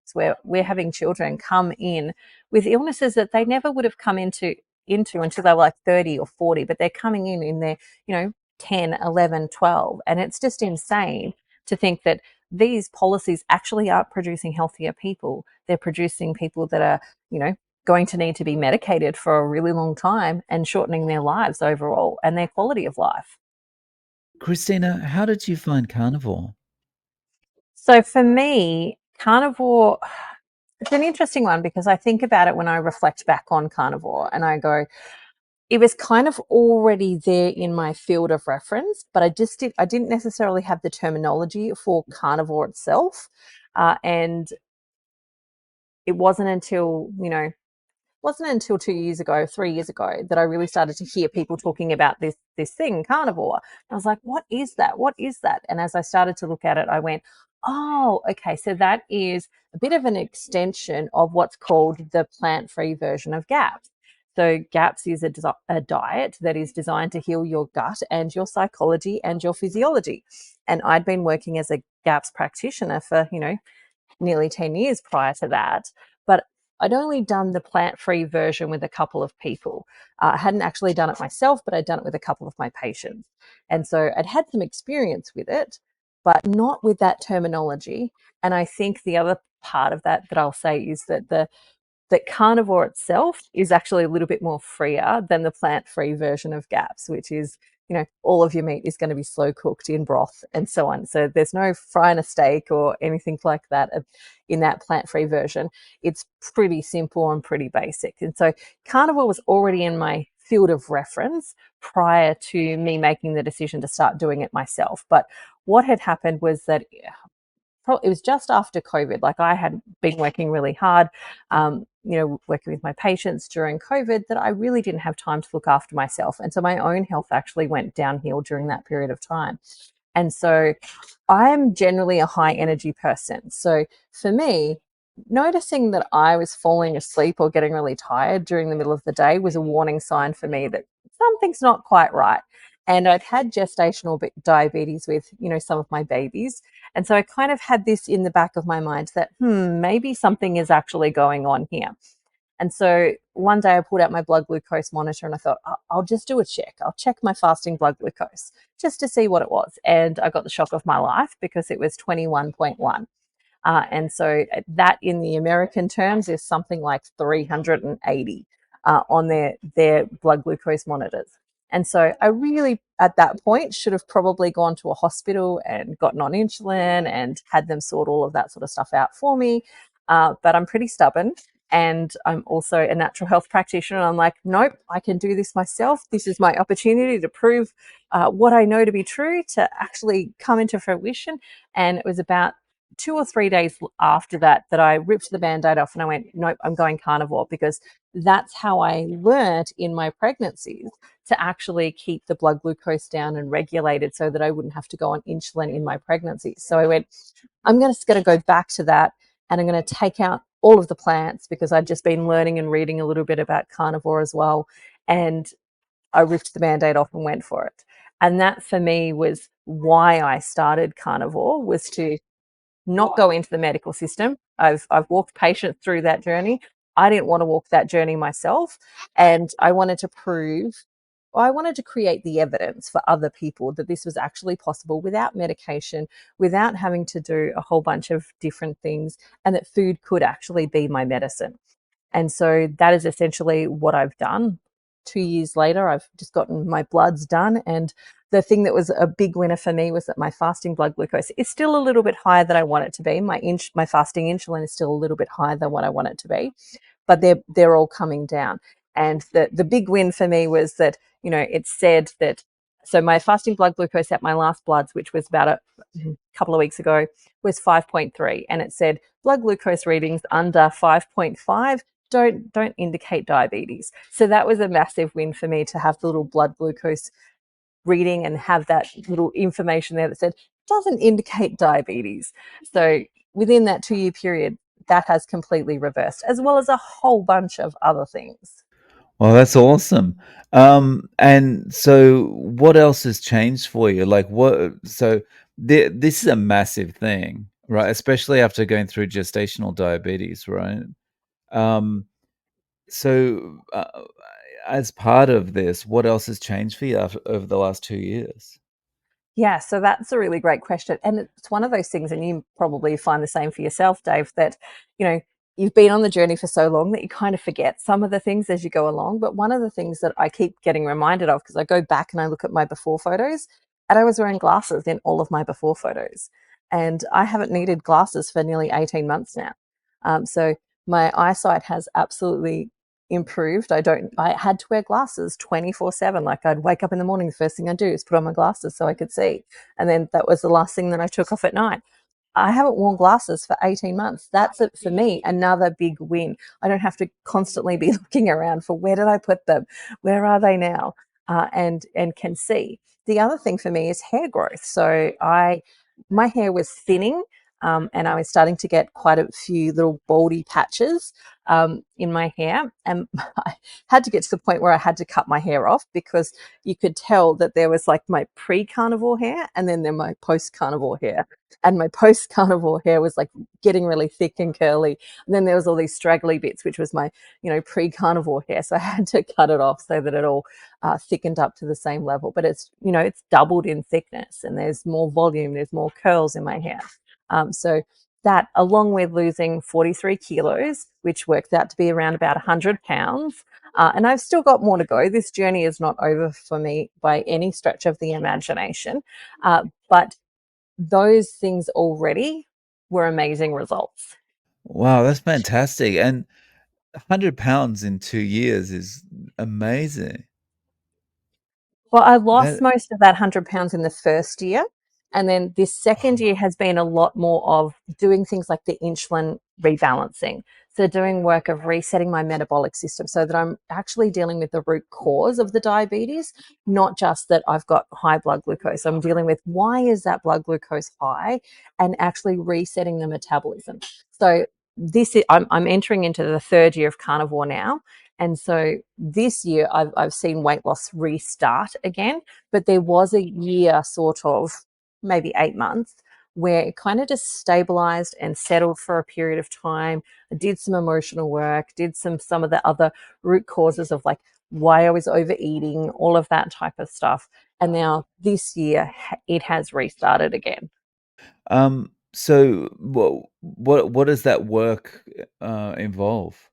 genetics, where we're having children come in with illnesses that they never would have come into until they were like 30 or 40, but they're coming in their, 10, 11, 12. And it's just insane to think that these policies actually aren't producing healthier people. They're producing people that are, going to need to be medicated for a really long time and shortening their lives overall and their quality of life. Christina, how did you find carnivore? So for me, carnivore, it's an interesting one because I think about it when I reflect back on carnivore and I go, it was kind of already there in my field of reference, but I didn't necessarily have the terminology for carnivore itself. And it wasn't until 2 years ago, 3 years ago, that I really started to hear people talking about this thing, carnivore. I was like, what is that? What is that? And as I started to look at it, I went, oh, okay, so that is a bit of an extension of what's called the plant-free version of GAPS. So GAPS is a diet that is designed to heal your gut and your psychology and your physiology. And I'd been working as a GAPS practitioner for, nearly 10 years prior to that. But I'd only done the plant-free version with a couple of people. I hadn't actually done it myself, but I'd done it with a couple of my patients. And so I'd had some experience with it, but not with that terminology. And I think the other part of that I'll say is that carnivore itself is actually a little bit more freer than the plant-free version of GAPS, which is, all of your meat is going to be slow cooked in broth and so on. So there's no frying a steak or anything like that in that plant-free version. It's pretty simple and pretty basic. And so carnivore was already in my field of reference prior to me making the decision to start doing it myself. But what had happened was that it was just after COVID. Like, I had been working really hard, working with my patients during COVID, that I really didn't have time to look after myself. And so my own health actually went downhill during that period of time. And so I'm generally a high energy person. So for me, noticing that I was falling asleep or getting really tired during the middle of the day was a warning sign for me that something's not quite right. And I'd had gestational diabetes with, some of my babies. And so I kind of had this in the back of my mind that, maybe something is actually going on here. And so one day I pulled out my blood glucose monitor and I thought, I'll just do a check. I'll check my fasting blood glucose just to see what it was. And I got the shock of my life because it was 21.1. And so that, in the American terms, is something like 380 on their blood glucose monitors. And so I really, at that point, should have probably gone to a hospital and gotten on insulin and had them sort all of that sort of stuff out for me. But I'm pretty stubborn. And I'm also a natural health practitioner. And I'm like, nope, I can do this myself. This is my opportunity to prove what I know to be true to actually come into fruition. And it was about 2 or 3 days after that I ripped the Band-Aid off and I went, nope, I'm going carnivore, because that's how I learned in my pregnancies to actually keep the blood glucose down and regulated so that I wouldn't have to go on insulin in my pregnancy. So I went, I'm just going to go back to that, and I'm going to take out all of the plants, because I'd just been learning and reading a little bit about carnivore as well. And I ripped the Band-Aid off and went for it. And that for me was why I started carnivore, was to not go into the medical system. I've walked patients through that journey. I didn't want to walk that journey myself. And I wanted to create the evidence for other people that this was actually possible without medication, without having to do a whole bunch of different things, and that food could actually be my medicine. And so that is essentially what I've done. 2 years later, I've just gotten my bloods done. And the thing that was a big winner for me was that my fasting blood glucose is still a little bit higher than I want it to be. My fasting insulin is still a little bit higher than what I want it to be, but they're all coming down. And the big win for me was that, it said that, so my fasting blood glucose at my last bloods, which was about a couple of weeks ago, was 5.3. And it said blood glucose readings under 5.5 don't indicate diabetes. So that was a massive win for me, to have the little blood glucose reading and have that little information there that said doesn't indicate diabetes. So within that 2 year period, that has completely reversed, as well as a whole bunch of other things. Well, that's awesome. And so what else has changed for you? Like, what? So this is a massive thing, Right, especially after going through gestational diabetes, right? Um, so, as part of this, what else has changed for you over the last 2 years? Yeah, so that's a really great question. And it's one of those things, and you probably find the same for yourself, Dave, that, you know, you've been on the journey for so long that you kind of forget some of the things as you go along. But one of the things that I keep getting reminded of, because I go back and I look at my before photos, and I was wearing glasses in all of my before photos. And I haven't needed glasses for nearly 18 months now. So my eyesight has absolutely improved. I had to wear glasses 24/7. Like I'd wake up in the morning, the first thing I'd do is put on my glasses so I could see. And then that was the last thing that I took off at night. I haven't worn glasses for 18 months. That's it for me. Another big win. I don't have to constantly be looking around for where did I put them? Where are they now? And can see. The other thing for me is hair growth. So my hair was thinning, and I was starting to get quite a few little baldy patches in my hair, and I had to get to the point where I had to cut my hair off because you could tell that there was like my pre-carnivore hair and then my post-carnivore hair, and my post-carnivore hair was like getting really thick and curly, and then there was all these straggly bits, which was my pre-carnivore hair. So I had to cut it off so that it all thickened up to the same level. But it's doubled in thickness, and there's more volume, there's more curls in my hair. So that, along with losing 43 kilos, which worked out to be around about 100 pounds, and I've still got more to go. This journey is not over for me by any stretch of the imagination. But those things already were amazing results. Wow, that's fantastic. And 100 pounds in 2 years is amazing. Well, I lost That most of that 100 pounds in the first year. And then this second year has been a lot more of doing things like the insulin rebalancing. So, doing work of resetting my metabolic system so that I'm actually dealing with the root cause of the diabetes, not just that I've got high blood glucose. I'm dealing with why is that blood glucose high, and actually resetting the metabolism. So, I'm entering into the third year of carnivore now, and so this year I've seen weight loss restart again, but there was a year, sort of maybe 8 months, where it kind of just stabilized and settled for a period of time. I did some emotional work, did some of the other root causes of like why I was overeating, all of that type of stuff. And now this year it has restarted again. so what does that work involve?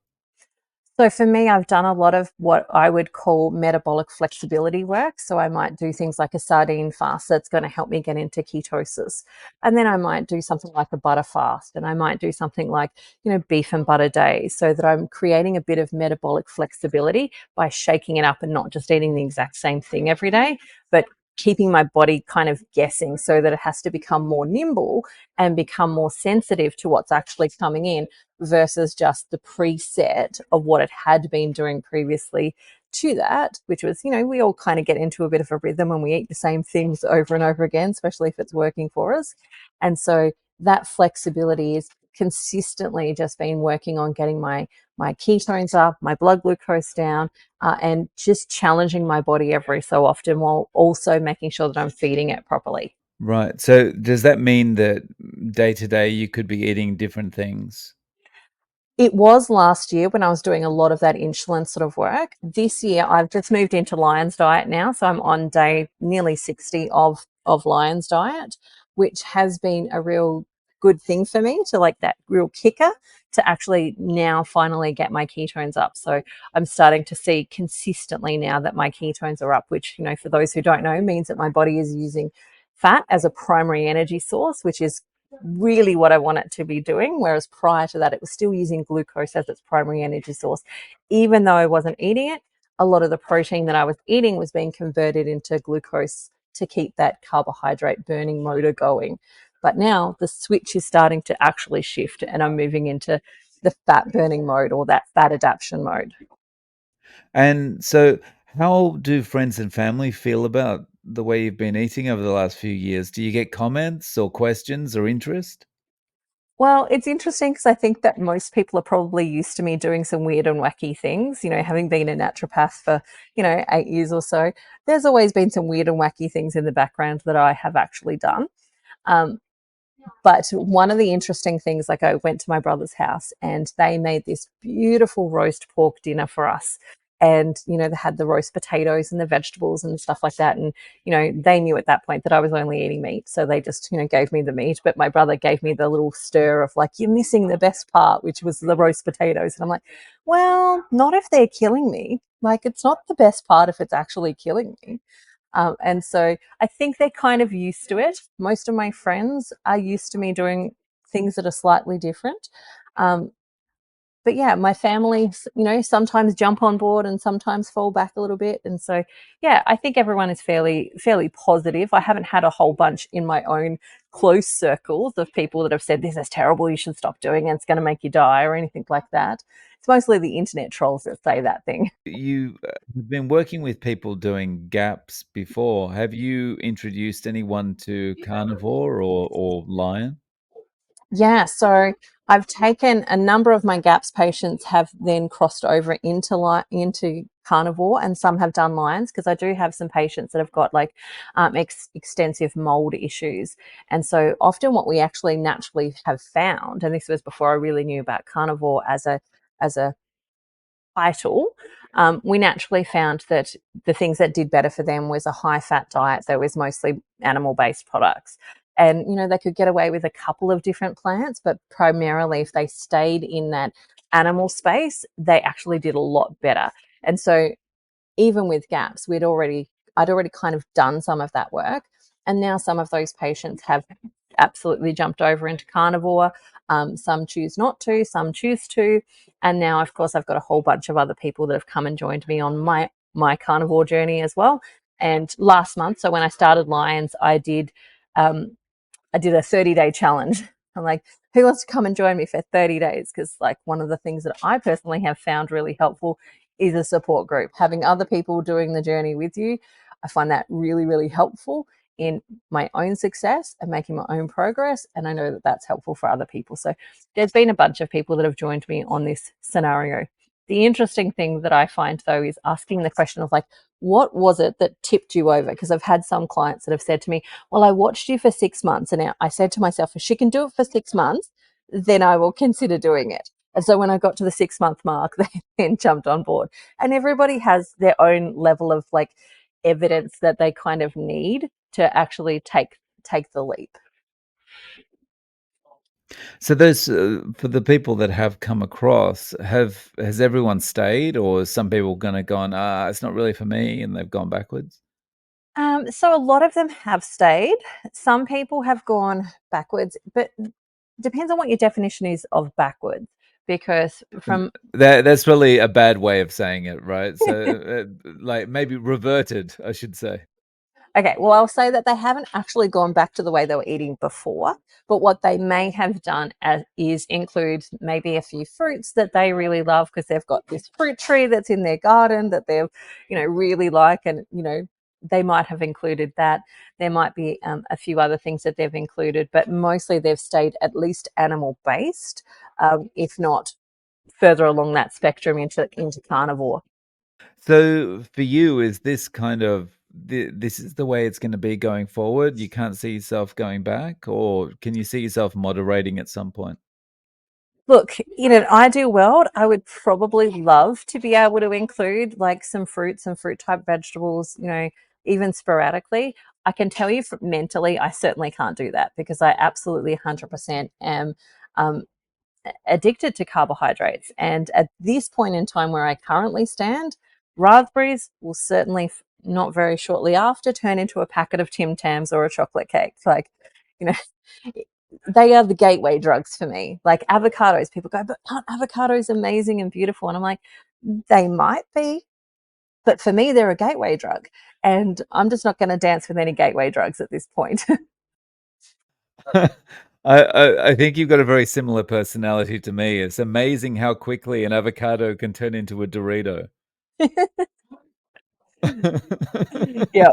So for me, I've done a lot of what I would call metabolic flexibility work. So I might do things like a sardine fast that's going to help me get into ketosis. And then I might do something like a butter fast. And I might do something like, beef and butter days, so that I'm creating a bit of metabolic flexibility by shaking it up and not just eating the exact same thing every day, but keeping my body kind of guessing so that it has to become more nimble and become more sensitive to what's actually coming in versus just the preset of what it had been doing previously to that, which was, we all kind of get into a bit of a rhythm when we eat the same things over and over again, especially if it's working for us. And so that flexibility is consistently just been working on getting my ketones up, my blood glucose down, and just challenging my body every so often while also making sure that I'm feeding it properly. Right. So does that mean that day to day you could be eating different things? It was last year when I was doing a lot of that insulin sort of work. This year, I've just moved into Lion's Diet now. So I'm on day nearly 60 of Lion's Diet, which has been a real good thing for me, to like that real kicker to actually now finally get my ketones up. So I'm starting to see consistently now that my ketones are up, which, for those who don't know, means that my body is using fat as a primary energy source, which is really what I want it to be doing. Whereas prior to that, it was still using glucose as its primary energy source. Even though I wasn't eating it, a lot of the protein that I was eating was being converted into glucose to keep that carbohydrate burning motor going. But now the switch is starting to actually shift, and I'm moving into the fat burning mode, or that fat adaptation mode. And so how do friends and family feel about the way you've been eating over the last few years? Do you get comments or questions or interest? Well, it's interesting because I think that most people are probably used to me doing some weird and wacky things. Having been a naturopath for, 8 years or so, there's always been some weird and wacky things in the background that I have actually done. Um, But one of the interesting things, like I went to my brother's house and they made this beautiful roast pork dinner for us. And, they had the roast potatoes and the vegetables and stuff like that. And, they knew at that point that I was only eating meat. So they just, gave me the meat. But my brother gave me the little stir of like, you're missing the best part, which was the roast potatoes. And I'm like, well, not if they're killing me. Like, it's not the best part if it's actually killing me. And so I think they're kind of used to it. Most of my friends are used to me doing things that are slightly different. Um, but yeah, my family, sometimes jump on board and sometimes fall back a little bit. And so, yeah, I think everyone is fairly positive. I haven't had a whole bunch in my own close circles of people that have said, this is terrible, you should stop doing it, it's going to make you die, or anything like that. It's mostly the internet trolls that say that thing. You've been working with people doing gaps before. Have you introduced anyone to carnivore or lion? Yeah, so I've taken a number of my GAPS patients have then crossed over into carnivore, and some have done lions, because I do have some patients that have got like extensive mold issues. And so often what we actually naturally have found, and this was before I really knew about carnivore as a title, we naturally found that the things that did better for them was a high fat diet that was mostly animal based products. And, they could get away with a couple of different plants, but primarily if they stayed in that animal space, they actually did a lot better. And so even with gaps, I'd already kind of done some of that work. And now some of those patients have absolutely jumped over into carnivore. Some choose not to, some choose to. And now, of course, I've got a whole bunch of other people that have come and joined me on my carnivore journey as well. And last month, so when I started Lions, um, I did a 30-day challenge. I'm like, who wants to come and join me for 30 days? Because, like, one of the things that I personally have found really helpful is a support group. Having other people doing the journey with you, I find that really, really helpful in my own success and making my own progress. And I know that that's helpful for other people. So there's been a bunch of people that have joined me on this scenario. The interesting thing that I find, though, is asking the question of like, what was it that tipped you over? Because I've had some clients that have said to me, well, I watched you for 6 months, and I said to myself, if she can do it for 6 months, then I will consider doing it. And so when I got to the 6 month mark, they then jumped on board. And everybody has their own level of like evidence that they kind of need to actually take the leap. So those for the people that have come across, has everyone stayed, or is some people going to go on? It's not really for me, and they've gone backwards. So a lot of them have stayed. Some people have gone backwards, but depends on what your definition is of backwards. Because from That's really a bad way of saying it, right? So, like maybe reverted, I should say. Okay, well, I'll say that they haven't actually gone back to the way they were eating before, but what they may have done is include maybe a few fruits that they really love, because they've got this fruit tree that's in their garden that they've, really like, and, they might have included that. There might be a few other things that they've included, but mostly they've stayed at least animal based, if not further along that spectrum into carnivore. So for you, is this kind of this is the way it's going to be going forward? You can't see yourself going back, or can you see yourself moderating at some point? Look, in an ideal world, I would probably love to be able to include like some fruits and fruit type vegetables, even sporadically. I can tell you mentally, I certainly can't do that, because I absolutely 100% am um, addicted to carbohydrates. And at this point in time where I currently stand, raspberries will certainly not very shortly after turn into a packet of Tim Tams or a chocolate cake. Like, you know, they are the gateway drugs for me. Like avocados, people go, but aren't avocados amazing and beautiful? And I'm like, they might be, but for me, they're a gateway drug. And I'm just not going to dance with any gateway drugs at this point. I think you've got a very similar personality to me. It's amazing how quickly an avocado can turn into a Dorito. Yeah.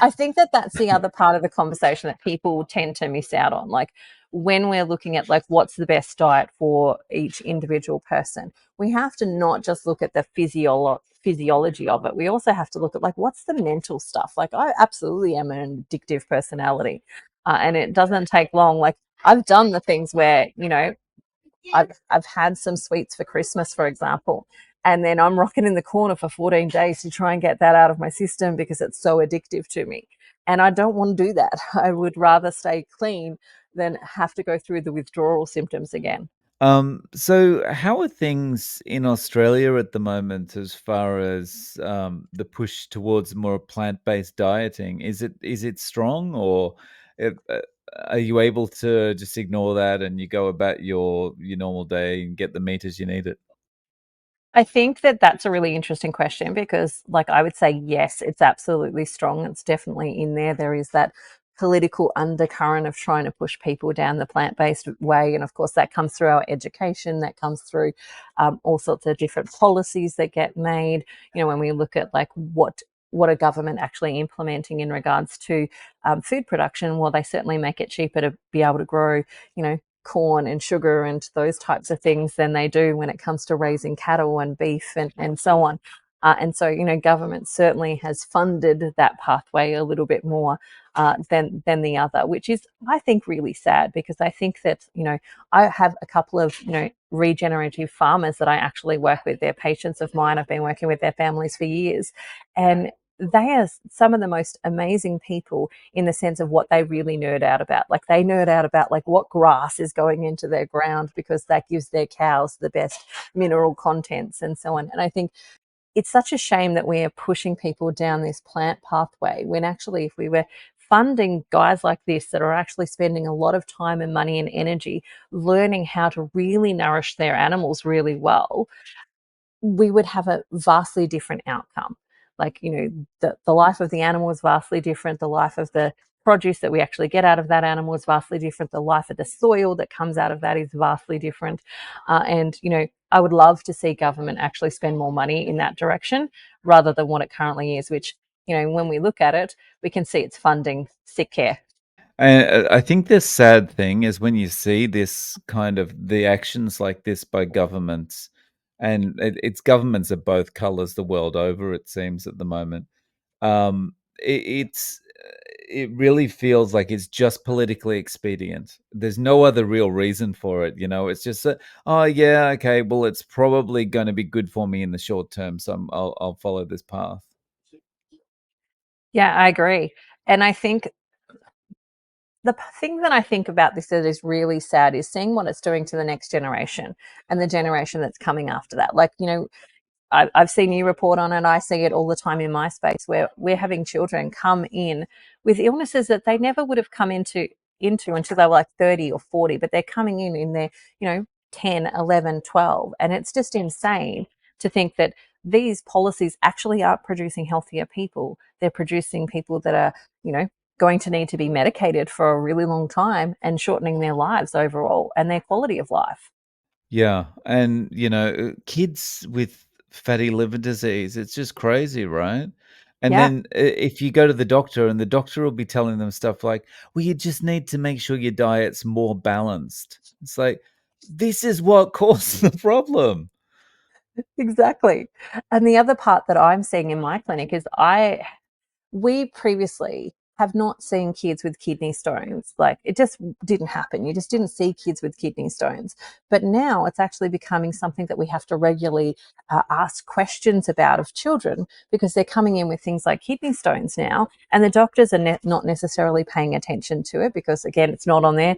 I think that that's the other part of the conversation that people tend to miss out on. Like when we're looking at like what's the best diet for each individual person, we have to not just look at the physiology of it. We also have to look at like what's the mental stuff. Like I absolutely am an addictive personality. and it doesn't take long. Like I've done the things where, I've had some sweets for Christmas, for example, and then I'm rocking in the corner for 14 days to try and get that out of my system because it's so addictive to me. And I don't want to do that. I would rather stay clean than have to go through the withdrawal symptoms again. So how are things in Australia at the moment as far as the push towards more plant-based dieting? Is it strong, or if, are you able to just ignore that and you go about your normal day and get the meat as you need it? I think that that's a really interesting question because, like, I would say, yes, it's absolutely strong. It's definitely in there. There is that political undercurrent of trying to push people down the plant based way. And of course, that comes through our education, that comes through all sorts of different policies that get made. When we look at like what a government actually implementing in regards to food production, well, they certainly make it cheaper to be able to grow, corn and sugar and those types of things than they do when it comes to raising cattle and beef and so on. And so, government certainly has funded that pathway a little bit more than the other, which is, I think, really sad because I think that, I have a couple of, regenerative farmers that I actually work with. They're patients of mine. I've been working with their families for years. And they are some of the most amazing people in the sense of what they really nerd out about. Like they nerd out about like what grass is going into their ground because that gives their cows the best mineral contents and so on. And I think it's such a shame that we are pushing people down this plant pathway when actually if we were funding guys like this that are actually spending a lot of time and money and energy learning how to really nourish their animals really well, we would have a vastly different outcome. Like, the life of the animal is vastly different. The life of the produce that we actually get out of that animal is vastly different. The life of the soil that comes out of that is vastly different. And, I would love to see government actually spend more money in that direction rather than what it currently is, which, when we look at it, we can see it's funding sick care. I think the sad thing is when you see this kind of the actions like this by governments, and it's governments of both colors the world over, it seems at the moment. It really feels like it's just politically expedient. There's no other real reason for it. It's just that, oh yeah, okay, well, it's probably going to be good for me in the short term, so I'll follow this path. Yeah, I agree. And I think the thing that I think about this that is really sad is seeing what it's doing to the next generation and the generation that's coming after that. Like, I've seen you report on it. I see it all the time in my space where we're having children come in with illnesses that they never would have come into until they were like 30 or 40, but they're coming in their, 10, 11, 12. And it's just insane to think that these policies actually aren't producing healthier people. They're producing people that are, going to need to be medicated for a really long time and shortening their lives overall and their quality of life. Yeah, and kids with fatty liver disease, it's just crazy, right? And Yeah. then if you go to the doctor and the doctor will be telling them stuff like, "Well, you just need to make sure your diet's more balanced." It's like, this is what caused the problem. Exactly. And the other part that I'm seeing in my clinic is we previously have not seen kids with kidney stones. Like it just didn't happen. You just didn't see kids with kidney stones. But now it's actually becoming something that we have to regularly ask questions about of children because they're coming in with things like kidney stones now. And the doctors are not necessarily paying attention to it because, again, it's not on their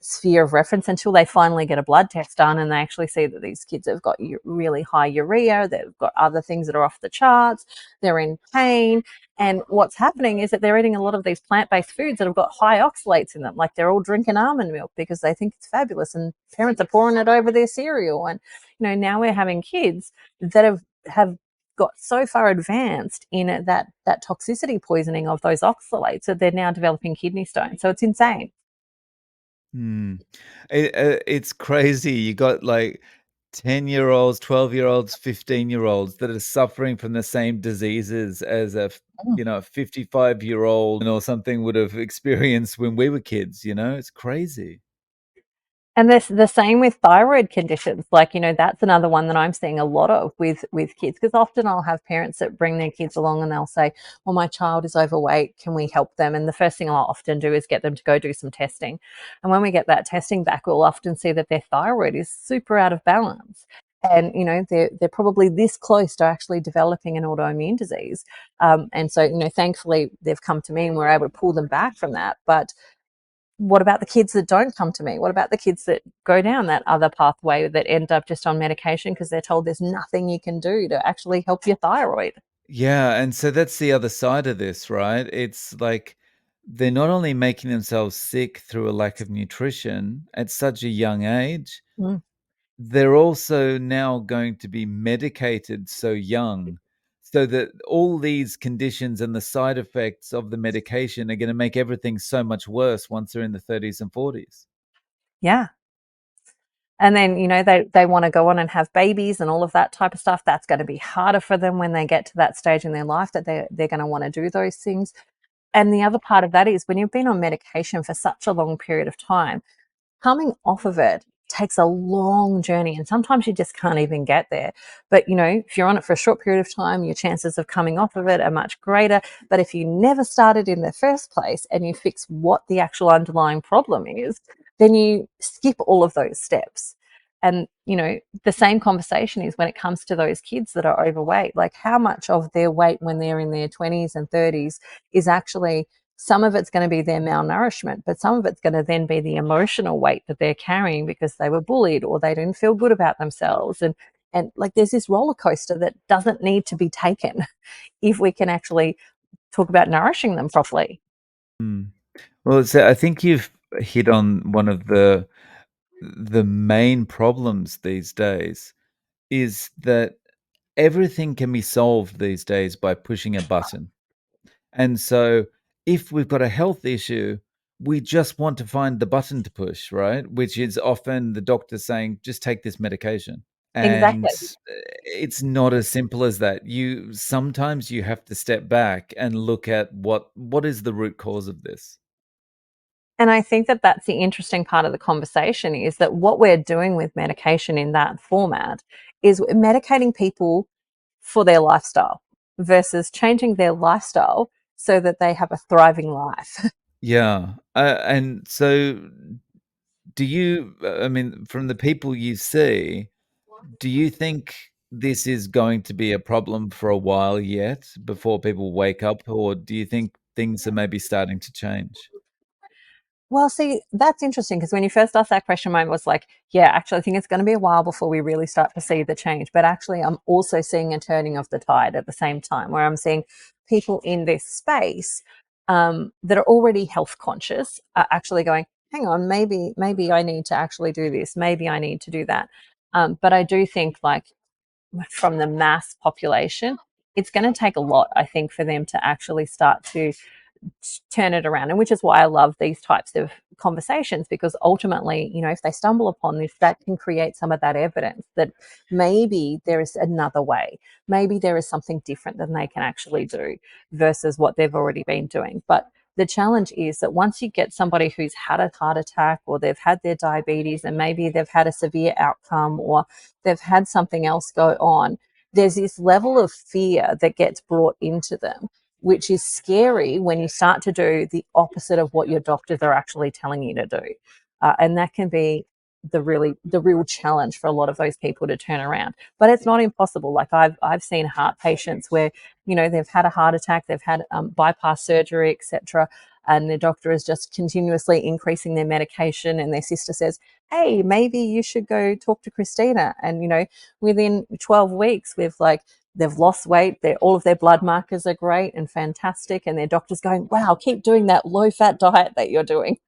sphere of reference until they finally get a blood test done and they actually see that these kids have got really high urea, they've got other things that are off the charts, they're in pain, and what's happening is that they're eating a lot of these plant-based foods that have got high oxalates in them. Like they're all drinking almond milk because they think it's fabulous and parents are pouring it over their cereal. And, now we're having kids that have got so far advanced in that toxicity poisoning of those oxalates that they're now developing kidney stones. So it's insane. Hmm. It's crazy. You got like 10-year-olds, 12-year-olds, 15-year-olds that are suffering from the same diseases as a 55-year-old or something would have experienced when we were kids. It's crazy. And this the same with thyroid conditions. Like, that's another one that I'm seeing a lot of with kids, because often I'll have parents that bring their kids along and they'll say, well, my child is overweight, can we help them? And the first thing I'll often do is get them to go do some testing. And when we get that testing back, we'll often see that their thyroid is super out of balance. And they're probably this close to actually developing an autoimmune disease. And so thankfully they've come to me and we're able to pull them back from that. But what about the kids that don't come to me? What about the kids that go down that other pathway that end up just on medication because they're told there's nothing you can do to actually help your thyroid? Yeah, and so that's the other side of this, right? It's like they're not only making themselves sick through a lack of nutrition at such a young age, Mm. they're also now going to be medicated so young, so that all these conditions and the side effects of the medication are going to make everything so much worse once they're in the 30s and 40s. Yeah. And then, they want to go on and have babies and all of that type of stuff. That's going to be harder for them when they get to that stage in their life that they're going to want to do those things. And the other part of that is when you've been on medication for such a long period of time, coming off of it takes a long journey, and sometimes you just can't even get there. But if you're on it for a short period of time, your chances of coming off of it are much greater. But if you never started in the first place and you fix what the actual underlying problem is, then you skip all of those steps. And the same conversation is when it comes to those kids that are overweight. Like, how much of their weight when they're in their 20s and 30s is actually, some of it's going to be their malnourishment, but some of it's going to then be the emotional weight that they're carrying because they were bullied or they didn't feel good about themselves. And like, there's this roller coaster that doesn't need to be taken if we can actually talk about nourishing them properly. Mm. Well, I think you've hit on one of the main problems these days is that everything can be solved these days by pushing a button. And so if we've got a health issue, we just want to find the button to push, right? Which is often the doctor saying, just take this medication. And Exactly. it's not as simple as that. You sometimes you have to step back and look at what is the root cause of this. And I think that that's the interesting part of the conversation, is that what we're doing with medication in that format is we're medicating people for their lifestyle versus changing their lifestyle so that they have a thriving life. Yeah. And so do you I mean, from the people you see, do you think this is going to be a problem for a while yet before people wake up, or do you think things are maybe starting to change? Well, see, that's interesting because when you first asked that question, mine was like, yeah, actually, I think it's going to be a while before we really start to see the change. But actually, I'm also seeing a turning of the tide at the same time, where I'm seeing people in this space that are already health conscious are actually going, hang on, maybe I need to actually do this. Maybe I need to do that. But I do think, like, from the mass population, it's going to take a lot, I think, for them to actually start to turn it around. And which is why I love these types of conversations, because ultimately, if they stumble upon this, that can create some of that evidence that maybe there is another way. Maybe there is something different than they can actually do versus what they've already been doing. But the challenge is that once you get somebody who's had a heart attack or they've had their diabetes and maybe they've had a severe outcome or they've had something else go on, there's this level of fear that gets brought into them, which is scary when you start to do the opposite of what your doctors are actually telling you to do. And that can be the real challenge for a lot of those people to turn around. But it's not impossible. Like, I've seen heart patients where they've had a heart attack, they've had bypass surgery, etc., and the doctor is just continuously increasing their medication, and their sister says, hey, maybe you should go talk to Christina. And within 12 weeks, they've lost weight. All of their blood markers are great and fantastic. And their doctor's going, wow, keep doing that low fat diet that you're doing,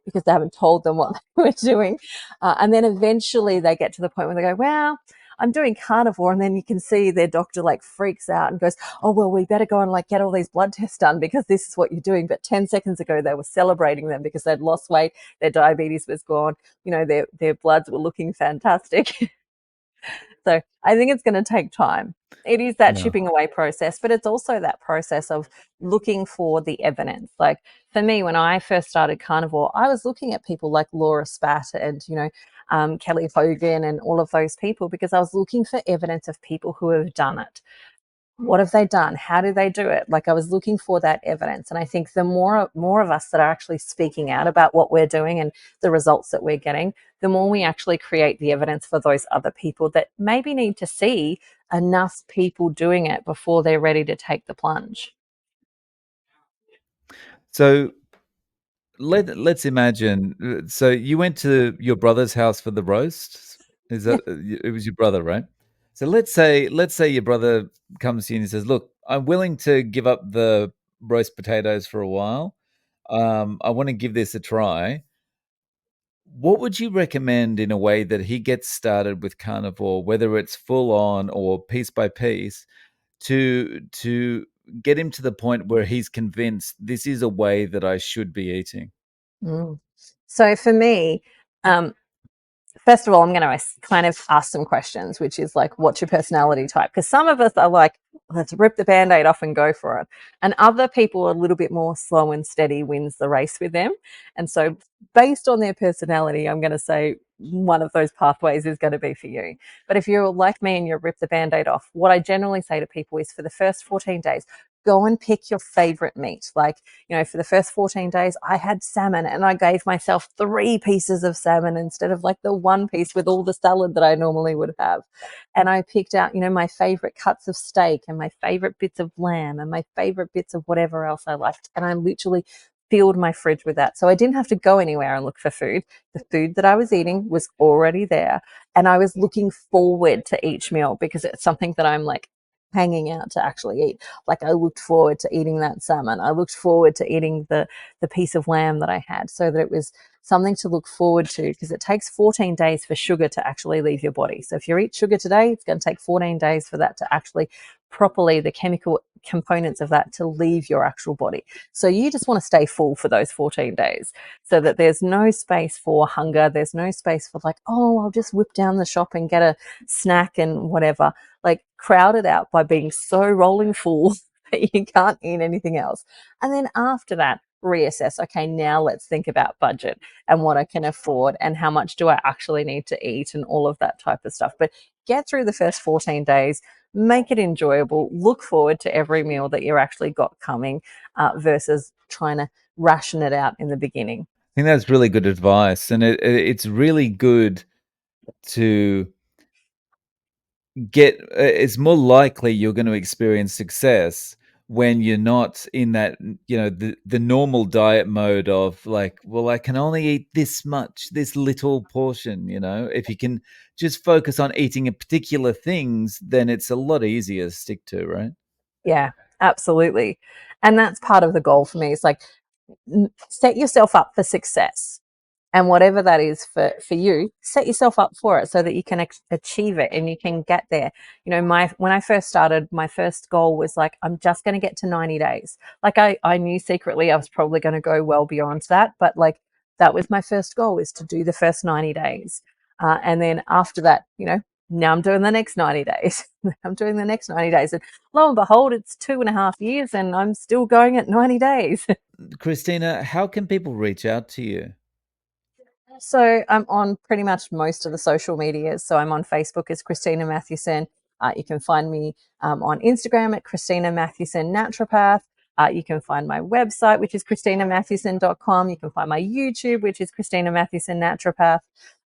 because they haven't told them what they were doing. And then eventually they get to the point where they go, well, I'm doing carnivore. And then you can see their doctor like freaks out and goes, oh, well, we better go and like get all these blood tests done because this is what you're doing. But 10 seconds ago, they were celebrating them because they'd lost weight. Their diabetes was gone. Their bloods were looking fantastic. So I think it's going to take time. It is that Yeah. chipping away process, but it's also that process of looking for the evidence. Like for me, when I first started carnivore, I was looking at people like Laura Spat and, Kelly Hogan and all of those people because I was looking for evidence of people who have done it. What have they done? How do they do it? Like I was looking for that evidence. And I think the more of us that are actually speaking out about what we're doing and the results that we're getting, the more we actually create the evidence for those other people that maybe need to see enough people doing it before they're ready to take the plunge. So let's imagine. So you went to your brother's house for the roast. Is Yeah. that it was your brother, right? So let's say your brother comes to you and he says, "Look, I'm willing to give up the roast potatoes for a while. I want to give this a try." What would you recommend in a way that he gets started with carnivore, whether it's full on or piece by piece, to get him to the point where he's convinced this is a way that I should be eating? Mm. So for me, um, first of all, I'm going to kind of ask some questions, which is like, what's your personality type? Because some of us are like, let's rip the band aid off and go for it. And other people are a little bit more slow and steady wins the race with them. And so, based on their personality, I'm going to say one of those pathways is going to be for you. But if you're like me and you rip the band aid off, what I generally say to people is for the first 14 days, go and pick your favorite meat. Like, for the first 14 days, I had salmon and I gave myself 3 pieces of salmon instead of like the one piece with all the salad that I normally would have. And I picked out, my favorite cuts of steak and my favorite bits of lamb and my favorite bits of whatever else I liked. And I literally filled my fridge with that. So I didn't have to go anywhere and look for food. The food that I was eating was already there. And I was looking forward to each meal because it's something that I'm like hanging out to actually eat. Like I looked forward to eating that salmon. I looked forward to eating the piece of lamb that I had so that it was something to look forward to because it takes 14 days for sugar to actually leave your body. So if you eat sugar today, it's going to take 14 days for that to actually properly, the chemical components of that to leave your actual body. So you just want to stay full for those 14 days so that there's no space for hunger. There's no space for like, oh, I'll just whip down the shop and get a snack and whatever. Like crowd it out by being so rolling full that you can't eat anything else. And then after that, reassess. Okay, now let's think about budget and what I can afford and how much do I actually need to eat and all of that type of stuff. But get through the first 14 days, make it enjoyable, look forward to every meal that you're actually got coming versus trying to ration it out in the beginning. I think that's really good advice, and it's really good to get. It's more likely you're going to experience success when you're not in that, the normal diet mode of like, well, I can only eat this much, this little portion. If you can just focus on eating a particular things, then it's a lot easier to stick to, right? Yeah, absolutely. And that's part of the goal for me. It's like set yourself up for success. And whatever that is for you, set yourself up for it so that you can achieve it and you can get there. When I first started, my first goal was like, I'm just going to get to 90 days. Like I knew secretly I was probably going to go well beyond that, but like that was my first goal, is to do the first 90 days. And then after that, now I'm doing the next 90 days. I'm doing the next 90 days. And lo and behold, it's 2.5 years and I'm still going at 90 days. Christina, how can people reach out to you? So I'm on pretty much most of the social medias. So I'm on Facebook as Christina Mathewson. You can find me on Instagram at Christina Mathewson Naturopath. You can find my website, which is christinamathewson.com. You can find my YouTube, which is Christina Mathewson Naturopath.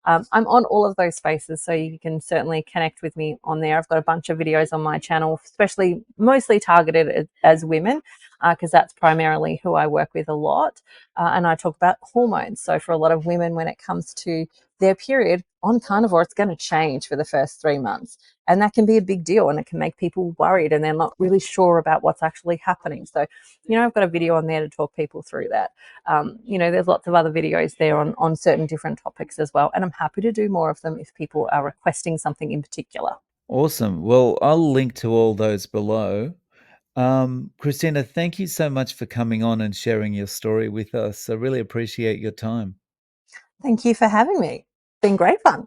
I'm on all of those spaces, so you can certainly connect with me on there. I've got a bunch of videos on my channel, especially mostly targeted as women, because that's primarily who I work with a lot. And I talk about hormones. So for a lot of women, when it comes to their period on carnivore, it's going to change for the first 3 months. And that can be a big deal and it can make people worried and they're not really sure about what's actually happening. So, I've got a video on there to talk people through that. There's lots of other videos there on certain different topics as well. And I'm happy to do more of them if people are requesting something in particular. Awesome. Well, I'll link to all those below. Christina, thank you so much for coming on and sharing your story with us. I really appreciate your time. Thank you for having me. It's been great fun.